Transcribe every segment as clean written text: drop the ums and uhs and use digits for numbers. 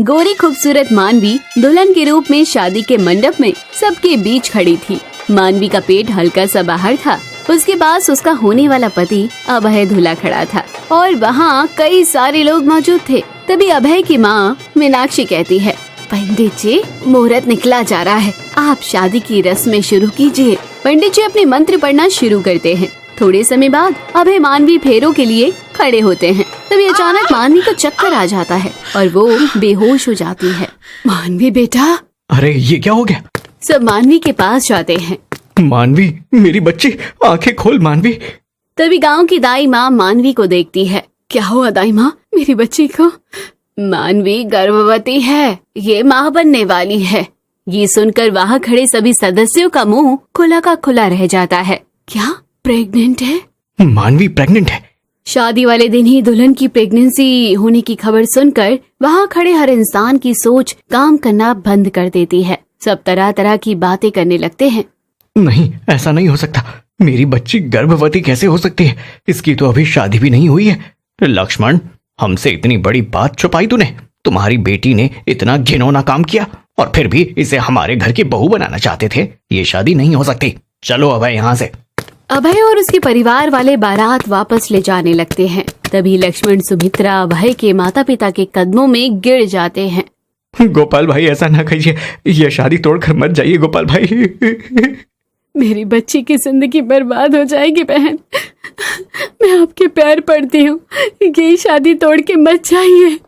गोरी खूबसूरत मानवी दुल्हन के रूप में शादी के मंडप में सबके बीच खड़ी थी। मानवी का पेट हल्का सा बाहर था। उसके पास उसका होने वाला पति अभय दूल्हा खड़ा था और वहाँ कई सारे लोग मौजूद थे। तभी अभय की माँ मीनाक्षी कहती है, पंडित जी, मुहूर्त निकला जा रहा है, आप शादी की रस्में शुरू कीजिए। पंडित जी अपने मंत्र पढ़ना शुरू करते हैं। थोड़े समय बाद अभय मानवी फेरों के लिए खड़े होते हैं। तभी अचानक मानवी को चक्कर आ जाता है और वो बेहोश हो जाती है। मानवी बेटा। अरे ये क्या हो गया? सब मानवी के पास जाते हैं। मानवी, मेरी बच्ची, आंखें खोल मानवी। तभी गांव की दाई माँ मानवी को देखती है। क्या हुआ दाई माँ, मेरी बच्ची को? मानवी गर्भवती है, ये माँ बनने वाली है। ये सुनकर वहाँ खड़े सभी सदस्यों का मुंह खुला का खुला रह जाता है। क्या प्रेग्नेंट है? मानवी प्रेग्नेंट है। शादी वाले दिन ही दुल्हन की प्रेगनेंसी होने की खबर सुनकर वहाँ खड़े हर इंसान की सोच काम करना बंद कर देती है। सब तरह तरह की बातें करने लगते हैं। नहीं, ऐसा नहीं हो सकता। मेरी बच्ची गर्भवती कैसे हो सकती है? इसकी तो अभी शादी भी नहीं हुई है। लक्ष्मण, हमसे इतनी बड़ी बात छुपाई तूने। तुम्हारी बेटी ने इतना घिनौना काम किया और फिर भी इसे हमारे घर की बहू बनाना चाहते थे। ये शादी नहीं हो सकती। चलो अभय यहाँ से। अभय और उसके परिवार वाले बारात वापस ले जाने लगते हैं। तभी लक्ष्मण सुमित्रा अभय के माता पिता के कदमों में गिर जाते हैं। गोपाल भाई, ऐसा ना कहिए, ये शादी तोड़कर मत जाइए गोपाल भाई। मेरी बच्ची की जिंदगी बर्बाद हो जाएगी बहन। मैं आपके पैर पड़ती हूँ, ये शादी तोड़ के मत जाइए।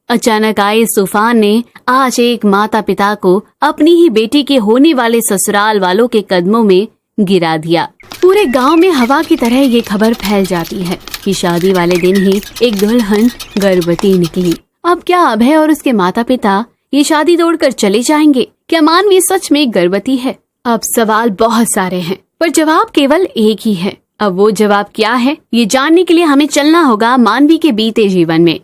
अचानक आए इस तूफान ने आज एक माता पिता को अपनी ही बेटी के होने वाले ससुराल वालों के कदमों में गिरा दिया। पूरे गांव में हवा की तरह ये खबर फैल जाती है कि शादी वाले दिन ही एक दुल्हन गर्भवती निकली। अब क्या अभय और उसके माता पिता ये शादी तोड़कर चले जाएंगे? क्या मानवी सच में गर्भवती है? अब सवाल बहुत सारे हैं, पर जवाब केवल एक ही है। अब वो जवाब क्या है, ये जानने के लिए हमें चलना होगा मानवी के बीते जीवन में।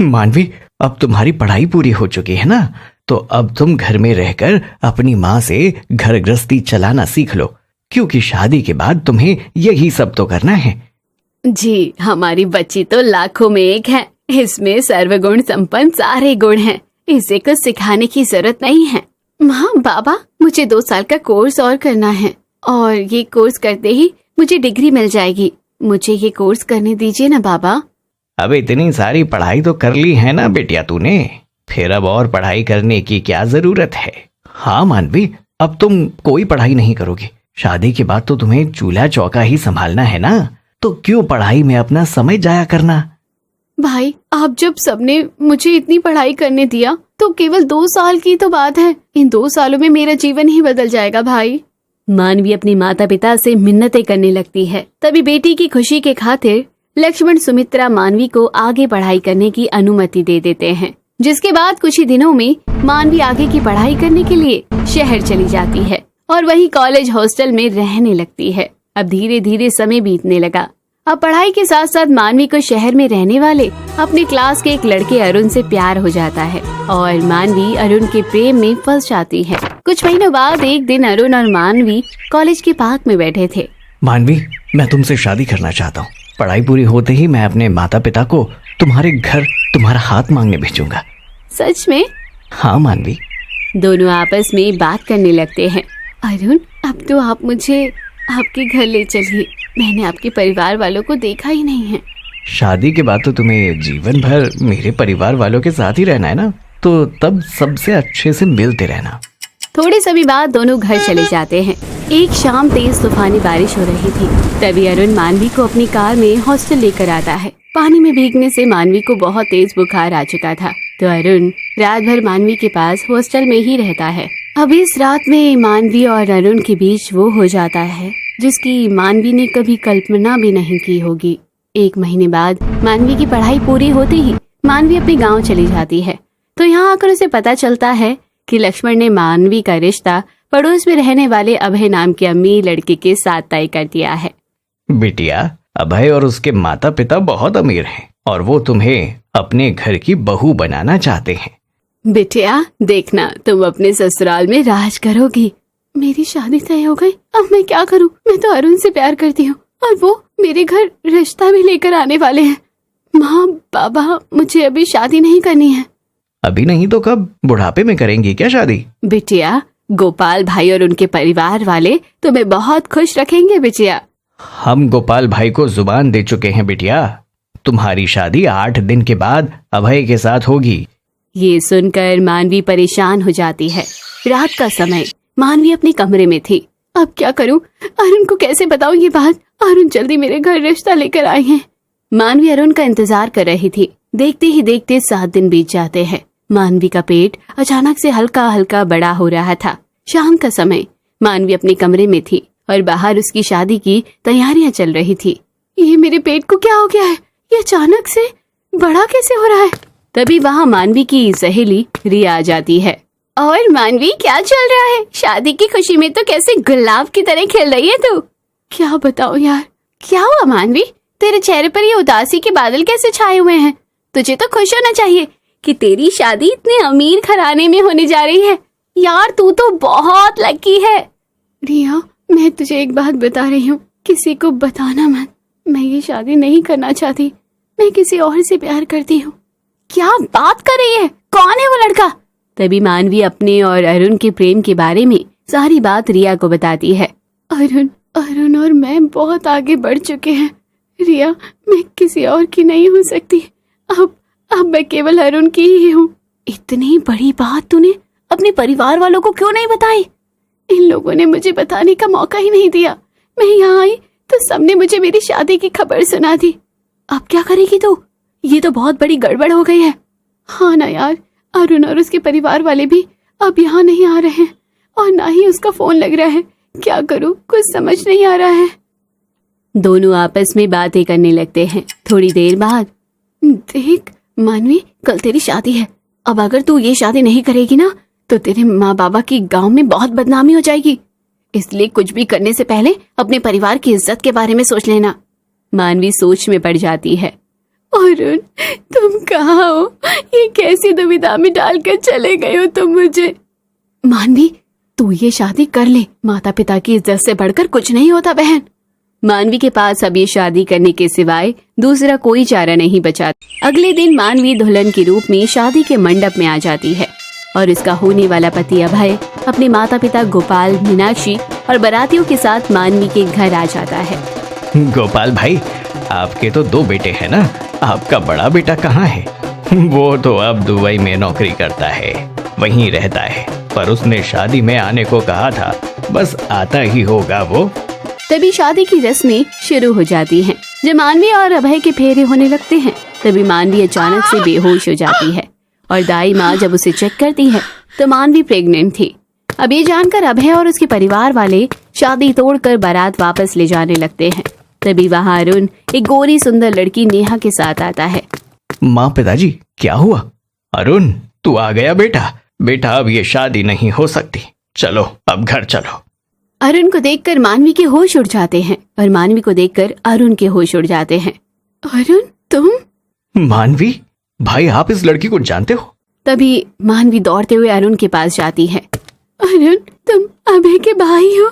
मानवी, अब तुम्हारी पढ़ाई पूरी हो चुकी है ना, तो अब तुम घर में रहकर अपनी माँ से घर गृहस्थी चलाना सीख लो, क्योंकि शादी के बाद तुम्हें यही सब तो करना है। जी, हमारी बच्ची तो लाखों में एक है। इसमें सर्वगुण संपन्न सारे गुण हैं। इसे कुछ सिखाने की जरूरत नहीं है। माँ बाबा, मुझे 2 साल का कोर्स और करना है और ये कोर्स करते ही मुझे डिग्री मिल जाएगी। मुझे ये कोर्स करने दीजिए ना बाबा। अब इतनी सारी पढ़ाई तो कर ली है ना बेटिया तूने, फिर अब और पढ़ाई करने की क्या जरूरत है? हाँ मानवी, अब तुम कोई पढ़ाई नहीं करोगी। शादी के बाद तो तुम्हें चूल्हा चौका ही संभालना है ना, तो क्यों पढ़ाई में अपना समय जाया करना? भाई, आप जब सबने मुझे इतनी पढ़ाई करने दिया तो केवल 2 साल की तो बात है। इन 2 सालों में मेरा जीवन ही बदल जाएगा भाई। मानवी अपने माता पिता से मिन्नतें करने लगती है। तभी बेटी की खुशी के खातिर लक्ष्मण सुमित्रा मानवी को आगे पढ़ाई करने की अनुमति दे देते हैं, जिसके बाद कुछ ही दिनों में मानवी आगे की पढ़ाई करने के लिए शहर चली जाती है और वही कॉलेज हॉस्टल में रहने लगती है। अब धीरे धीरे समय बीतने लगा। अब पढ़ाई के साथ साथ मानवी को शहर में रहने वाले अपने क्लास के एक लड़के अरुण से प्यार हो जाता है और मानवी अरुण के प्रेम में फंस जाती है। कुछ महीनों बाद एक दिन अरुण और मानवी कॉलेज के पार्क में बैठे थे। मानवी, मैं तुमसे शादी करना चाहता हूँ। पढ़ाई पूरी होते ही मैं अपने माता पिता को तुम्हारे घर तुम्हारा हाथ मांगने भेजूंगा। सच में? हाँ मानवी। दोनों आपस में बात करने लगते हैं। अरुण, अब तो आप मुझे आपके घर ले चलिए। मैंने आपके परिवार वालों को देखा ही नहीं है। शादी के बाद तो तुम्हें जीवन भर मेरे परिवार वालों के साथ ही रहना है ना, तो तब सबसे अच्छे से मिलते रहना। थोड़े समय बाद दोनों घर चले जाते हैं। एक शाम तेज तूफानी बारिश हो रही थी। तभी अरुण मानवी को अपनी कार में हॉस्टल लेकर आता है। पानी में भीगने से मानवी को बहुत तेज बुखार आ चुका था, तो अरुण रात भर मानवी के पास हॉस्टल में ही रहता है। अब इस रात में मानवी और अरुण के बीच वो हो जाता है जिसकी मानवी ने कभी कल्पना भी नहीं की होगी। 1 महीने बाद मानवी की पढ़ाई पूरी होते ही मानवी अपने गांव चली जाती है। तो यहाँ आकर उसे पता चलता है कि लक्ष्मण ने मानवी का रिश्ता पड़ोस में रहने वाले अभय नाम के अमीर लड़के के साथ तय कर दिया है। बिटिया, अभय और उसके माता पिता बहुत अमीर हैं और वो तुम्हें अपने घर की बहू बनाना चाहते हैं। बिटिया, देखना तुम अपने ससुराल में राज करोगी। मेरी शादी तय हो गई, अब मैं क्या करूं? मैं तो अरुण से प्यार करती हूँ और वो मेरे घर रिश्ता भी लेकर आने वाले हैं। माँ बाबा, मुझे अभी शादी नहीं करनी है। अभी नहीं तो कब, बुढ़ापे में करेंगी क्या शादी? बिटिया, गोपाल भाई और उनके परिवार वाले तुम्हें बहुत खुश रखेंगे बिटिया। हम गोपाल भाई को जुबान दे चुके हैं बिटिया, तुम्हारी शादी 8 दिन के बाद अभय के साथ होगी। ये सुनकर मानवी परेशान हो जाती है। रात का समय, मानवी अपने कमरे में थी। अब क्या करूं? अरुण को कैसे बताऊं ये बात? अरुण जल्दी मेरे घर रिश्ता लेकर आए हैं। मानवी अरुण का इंतजार कर रही थी। देखते ही देखते 7 दिन बीत जाते हैं। मानवी का पेट अचानक से हल्का हल्का बड़ा हो रहा था। शाम का समय, मानवी अपने कमरे में थी और बाहर उसकी शादी की तैयारियां चल रही थी। ये मेरे पेट को क्या हो गया है? ये अचानक से बड़ा कैसे हो रहा है? तभी वहाँ मानवी की सहेली रिया आ जाती है। और मानवी, क्या चल रहा है? शादी की खुशी में तो कैसे गुलाब की तरह खिल रही है तू। क्या बताऊं यार, क्या हुआ मानवी? तेरे चेहरे पर ये उदासी के बादल कैसे छाए हुए हैं? तुझे तो खुश होना चाहिए कि तेरी शादी इतने अमीर घराने में होने जा रही है। यार तू तो बहुत लकी है। रिया, मैं तुझे एक बात बता रही हूँ, किसी को बताना मत। मैं ये शादी नहीं करना चाहती, मैं किसी और से प्यार करती हूँ। क्या बात कर रही है? कौन है वो लड़का? तभी मानवी अपने और अरुण के प्रेम के बारे में सारी बात रिया को बताती है। अरुण और मैं बहुत आगे बढ़ चुके हैं रिया, मैं किसी और की नहीं हो सकती। अब मैं केवल अरुण की ही हूँ। इतनी बड़ी बात तूने अपने परिवार वालों को क्यों नहीं बताई? इन लोगों ने मुझे बताने का मौका ही नहीं दिया। मैं यहाँ आई तो सबने मुझे मेरी शादी की खबर सुना दी। अब क्या करेगी तू? ये तो बहुत बड़ी गड़बड़ हो गई है। हाँ ना यार, अरुण और उसके परिवार वाले भी अब यहाँ नहीं आ रहे हैं और ना ही उसका फोन लग रहा है। क्या करूँ, कुछ समझ नहीं आ रहा है। दोनों आपस में बातें करने लगते हैं। थोड़ी देर बाद, देख मानवी, कल तेरी शादी है। अब अगर तू ये शादी नहीं करेगी ना तो तेरे माँ बाबा की गांव में बहुत बदनामी हो जाएगी। इसलिए कुछ भी करने से पहले अपने परिवार की इज्जत के बारे में सोच लेना। मानवी सोच में पड़ जाती है। अरुण, तुम कहाँ हो? ये कैसी दुविधा में डालकर चले गए हो तुम मुझे। मानवी, तू ये शादी कर ले, माता पिता की इज्जत से बढ़कर कुछ नहीं होता बहन। मानवी के पास अब ये शादी करने के सिवाय दूसरा कोई चारा नहीं बचा। अगले दिन मानवी दुल्हन के रूप में शादी के मंडप में आ जाती है और उसका होने वाला पति अभय अपने माता पिता गोपाल, मीनाक्षी और बारातियों के साथ मानवी के घर आ जाता है। गोपाल भाई, आपके तो 2 बेटे हैं ना, आपका बड़ा बेटा कहाँ है? वो तो अब दुबई में नौकरी करता है, वहीं रहता है, पर उसने शादी में आने को कहा था, बस आता ही होगा वो। तभी शादी की रस्में शुरू हो जाती हैं। जब मानवी और अभय के फेरे होने लगते हैं तभी मानवी अचानक से बेहोश हो जाती है और दाई माँ जब उसे चेक करती है तो मानवी प्रेग्नेंट थी। अब ये जानकर अभय और उसके परिवार वाले शादी तोड़कर बारात वापस ले जाने लगते हैं। तभी वहाँ अरुण एक गोरी सुंदर लड़की नेहा के साथ आता है। माँ, पिताजी, क्या हुआ? अरुण, तू आ गया बेटा। बेटा, अब ये शादी नहीं हो सकती, चलो अब घर चलो। अरुण को देखकर मानवी के होश उड़ जाते हैं और मानवी को देखकर अरुण के होश उड़ जाते हैं। अरुण, तुम? मानवी, भाई आप इस लड़की को जानते हो? तभी मानवी दौड़ते हुए अरुण के पास जाती है। अरुण, तुम अभय के भाई हो?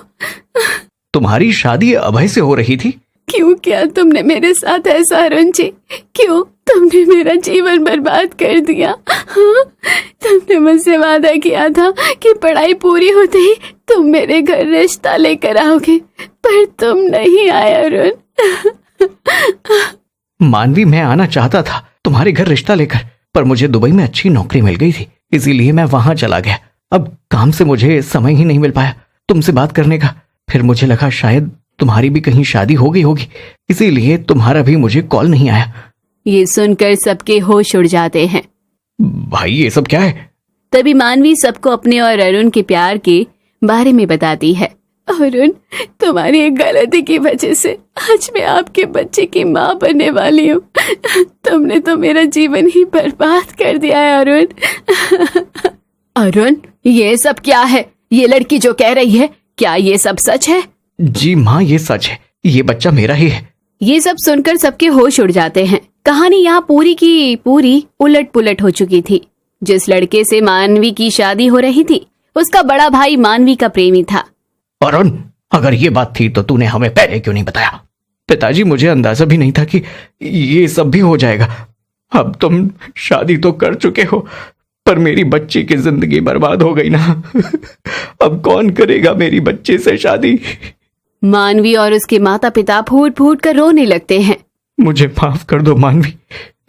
तुम्हारी शादी अभय से हो रही थी? क्यों किया तुमने मेरे साथ ऐसा अरुण जी? क्यों तुमने मेरा जीवन बर्बाद कर दिया? हाँ? तुमने मुझसे वादा किया था कि पढ़ाई पूरी होते ही तुम मेरे घर रिश्ता लेकर आओगे, पर तुम नहीं आए अरुण। मानवी, मैं आना चाहता था तुम्हारे घर रिश्ता लेकर, पर मुझे दुबई में अच्छी नौकरी मिल गई थी, इसीलिए मैं वहां चला गया। अब काम से मुझे समय ही नहीं मिल पाया तुमसे बात करने का। फिर मुझे लगा शायद तुम्हारी भी कहीं शादी हो गई होगी, इसीलिए तुम्हारा भी मुझे कॉल नहीं आया। ये सुनकर सबके होश उड़ जाते हैं। भाई, ये सब क्या है? तभी मानवी सबको अपने और अरुण के प्यार के बारे में बताती है। अरुण, तुम्हारी एक गलती की वजह से आज मैं आपके बच्चे की माँ बनने वाली हूँ। तुमने तो मेरा जीवन ही बर्बाद कर दिया है अरुण। अरुण, ये सब क्या है? ये लड़की जो कह रही है, क्या ये सब सच है? जी माँ, ये सच है, ये बच्चा मेरा ही है। ये सब सुनकर सबके होश उड़ जाते हैं। कहानी यहाँ पूरी की पूरी उलट पुलट हो चुकी थी। जिस लड़के से मानवी की शादी हो रही थी उसका बड़ा भाई मानवी का प्रेमी था। अरुण, अगर ये बात थी तो तूने हमें पहले क्यों नहीं बताया? पिताजी, मुझे अंदाजा भी नहीं था कि ये सब भी हो जाएगा। अब तुम शादी तो कर चुके हो, पर मेरी बच्ची की जिंदगी बर्बाद हो गई ना। अब कौन करेगा मेरी बच्ची से शादी? मानवी और उसके माता पिता फूट फूट कर रोने लगते हैं। मुझे माफ कर दो मानवी,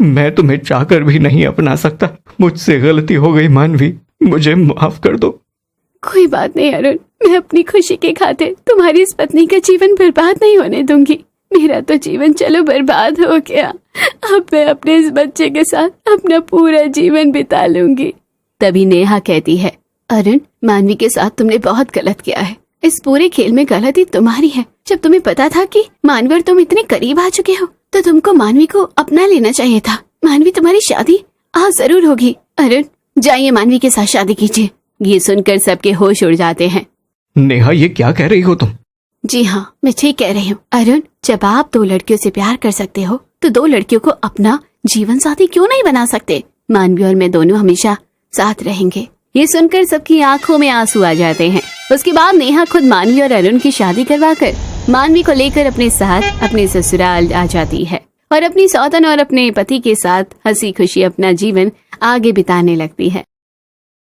मैं तुम्हें चाहकर भी नहीं अपना सकता। मुझसे गलती हो गई मानवी, मुझे माफ कर दो। कोई बात नहीं अरुण, मैं अपनी खुशी के खातिर तुम्हारी इस पत्नी का जीवन बर्बाद नहीं होने दूंगी। मेरा तो जीवन चलो बर्बाद हो गया, अब मैं अपने इस बच्चे के साथ अपना पूरा जीवन बिता लूंगी। तभी नेहा कहती है, अरुण, मानवी के साथ तुमने बहुत गलत किया है। इस पूरे खेल में गलती तुम्हारी है। जब तुम्हें पता था कि मानवी और तुम इतने करीब आ चुके हो तो तुमको मानवी को अपना लेना चाहिए था। मानवी तुम्हारी शादी आज जरूर होगी। अरुण, जाइए मानवी के साथ शादी कीजिए। ये सुनकर सबके होश उड़ जाते हैं। नेहा, ये क्या कह रही हो तुम? जी हाँ, मैं ठीक कह रही हूँ अरुण। जब आप 2 लड़कियों से प्यार कर सकते हो तो 2 लड़कियों को अपना जीवन साथी क्यों नहीं बना सकते? मानवी और मैं दोनों हमेशा साथ रहेंगे। ये सुनकर सबकी आंखों में आंसू आ जाते हैं। उसके बाद नेहा खुद मानवी और अरुण की शादी करवाकर मानवी को लेकर अपने साथ अपने ससुराल आ जाती है और अपनी सौतन और अपने पति के साथ हंसी खुशी अपना जीवन आगे बिताने लगती है।